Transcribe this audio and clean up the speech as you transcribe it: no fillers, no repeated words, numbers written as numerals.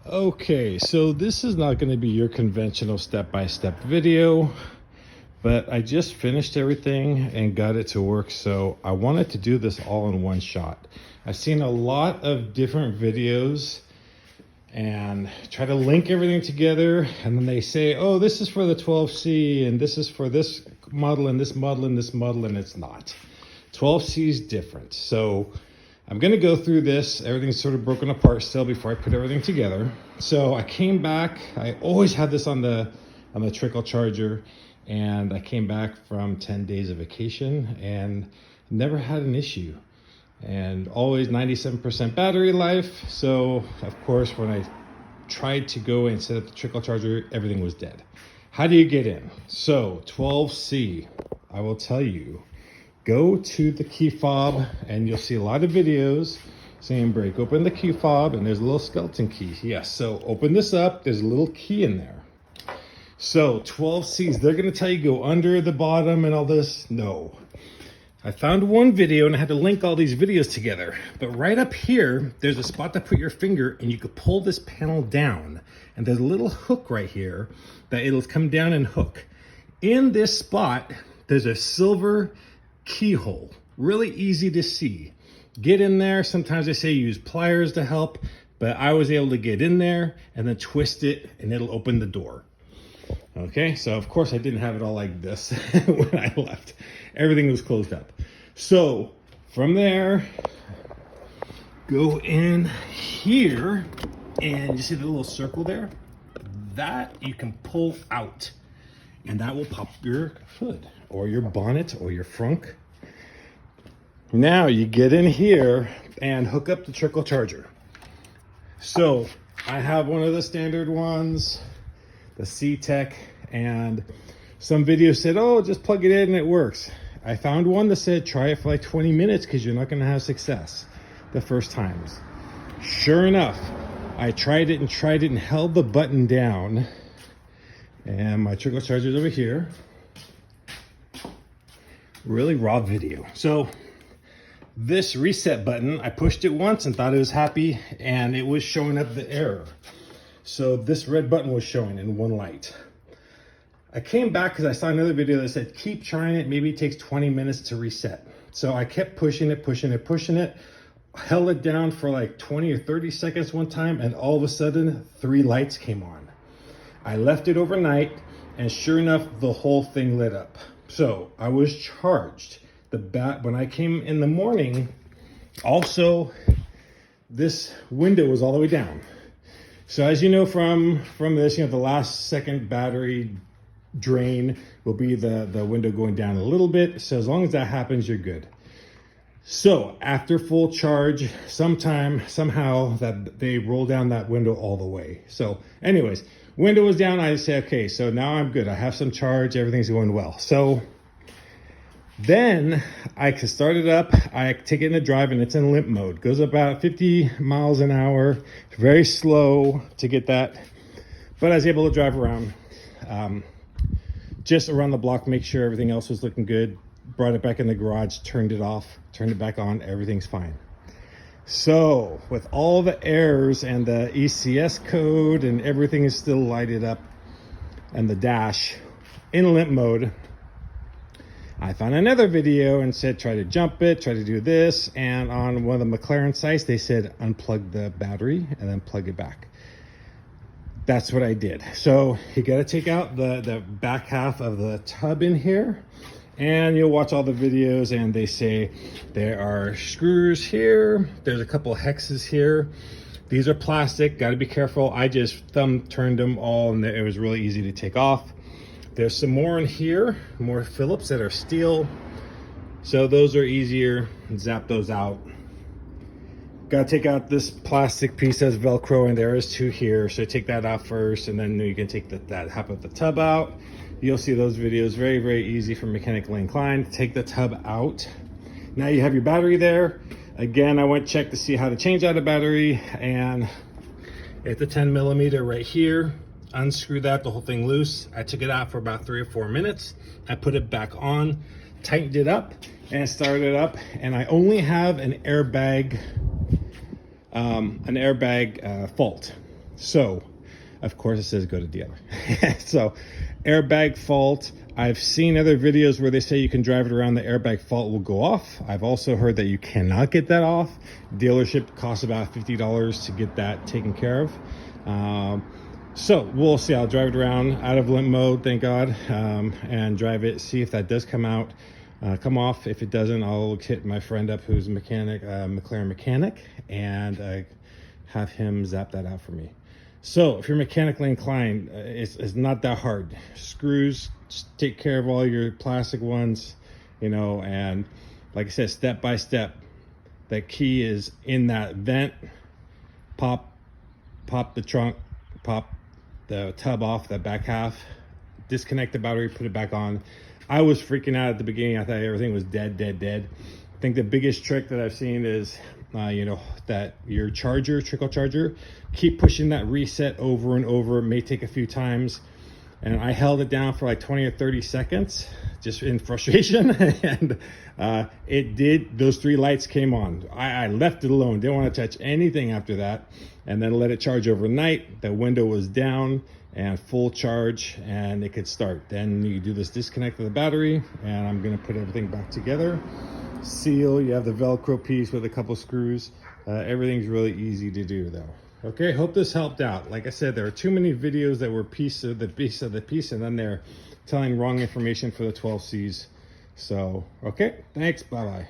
Okay, so this is not going to be your conventional step-by-step video, but I just finished everything and got it to work, so I wanted to do this all in one shot. I've seen a lot of different videos and try to link everything together, and then they say, oh, this is for the 12C and this is for this model and this model and this model, and it's not. 12C is different. So I'm gonna go through this. Everything's sort of broken apart still before I put everything together. So I came back, I always had this on the trickle charger, and I came back from 10 days of vacation and never had an issue. And always 97% battery life. So of course, when I tried to go and set up the trickle charger, everything was dead. How do you get in? So 12C, I will tell you, go to the key fob and you'll see a lot of videos saying break open the key fob, and there's a little skeleton key. Yes, so open this up, there's a little key in there. So 12Cs, they're gonna tell you go under the bottom and all this. No. I found one video and I had to link all these videos together, but right up here, there's a spot to put your finger and you could pull this panel down, and there's a little hook right here that it'll come down and hook. In this spot, there's a silver keyhole, really easy to see. Get in there. Sometimes they say use pliers to help, but I was able to get in there and then twist it and it'll open the door. Okay, so of course I didn't have it all like this when I left. Everything was closed up. So from there, go in here, and you see the little circle there? That you can pull out, and that will pop your hood or your bonnet or your frunk. Now you get in here and hook up the trickle charger. So I have one of the standard ones, the C-Tech, and some videos said, oh, just plug it in and it works. I found one that said try it for like 20 minutes because you're not going to have success the first times. Sure enough, I tried it and held the button down, and my trickle charger's over here. Really raw video. So this reset button, I pushed it once and thought it was happy, and it was showing up the error. So this red button was showing in one light. I came back because I saw another video that said keep trying it, maybe it takes 20 minutes to reset. So I kept pushing it, held it down for like 20 or 30 seconds one time, and all of a sudden 3 lights came on. I left it overnight, and sure enough, the whole thing lit up. So I was charged. When I came in the morning, also this window was all the way down. So as you know from this, the last second battery drain will be the window going down a little bit. So as long as that happens, you're good. So after full charge, somehow that they roll down that window all the way. So anyways, window was down. I said, okay, so now I'm good. I have some charge. Everything's going well. So then I can start it up. I take it in the drive, and it's in limp mode. Goes about 50 miles an hour. Very slow to get that. But I was able to drive around, just around the block, make sure everything else was looking good. Brought it back in the garage, turned it off, turned it back on. Everything's fine. So with all the errors and the ECS code and everything is still lighted up, and the dash in limp mode, I found another video and said try to jump it, try to do this, and on one of the McLaren sites they said unplug the battery and then plug it back. That's what I did. So you got to take out the back half of the tub in here, and you'll watch all the videos, and they say there are screws here, there's a couple hexes here. These are plastic, got to be careful. I just thumb turned them all, and it was really easy to take off. There's some more in here, more Phillips that are steel. So those are easier, zap those out. Gotta take out this plastic piece that's Velcro, and there is 2 here. So take that out first, and then you can take that half of the tub out. You'll see those videos, very, very easy for mechanically inclined. Take the tub out. Now you have your battery there. Again, I went check to see how to change out a battery, and it's a 10 millimeter right here. Unscrew that, the whole thing loose. I took it out for about 3 or 4 minutes. I put it back on, tightened it up, and started it up. And I only have an airbag fault. So, of course it says go to dealer. So, airbag fault. I've seen other videos where they say you can drive it around, the airbag fault will go off. I've also heard that you cannot get that off. Dealership costs about $50 to get that taken care of. So we'll see. I'll drive it around out of limp mode, thank God, and drive it, see if that does come off. If it doesn't, I'll hit my friend up who's a mechanic, McLaren mechanic, and have him zap that out for me. So if you're mechanically inclined, it's not that hard. Screws, just take care of all your plastic ones, you know, and like I said, step by step. The key is in that vent. Pop the trunk, pop the tub off, that back half, disconnect the battery, put it back on. I was freaking out at the beginning. I thought everything was dead. I think the biggest trick that I've seen is, you know, that your charger, trickle charger, keep pushing that reset over and over. It may take a few times. And I held it down for like 20 or 30 seconds, just in frustration. And it did, those 3 lights came on. I left it alone, didn't want to touch anything after that. And then let it charge overnight. The window was down and full charge, and it could start. Then you do this disconnect of the battery, and I'm gonna put everything back together. Seal, you have the Velcro piece with a couple screws. Everything's really easy to do though. Okay, hope this helped out. Like I said, there are too many videos that were piece of the piece, and then they're telling wrong information for the 12Cs. So, okay, thanks, bye-bye.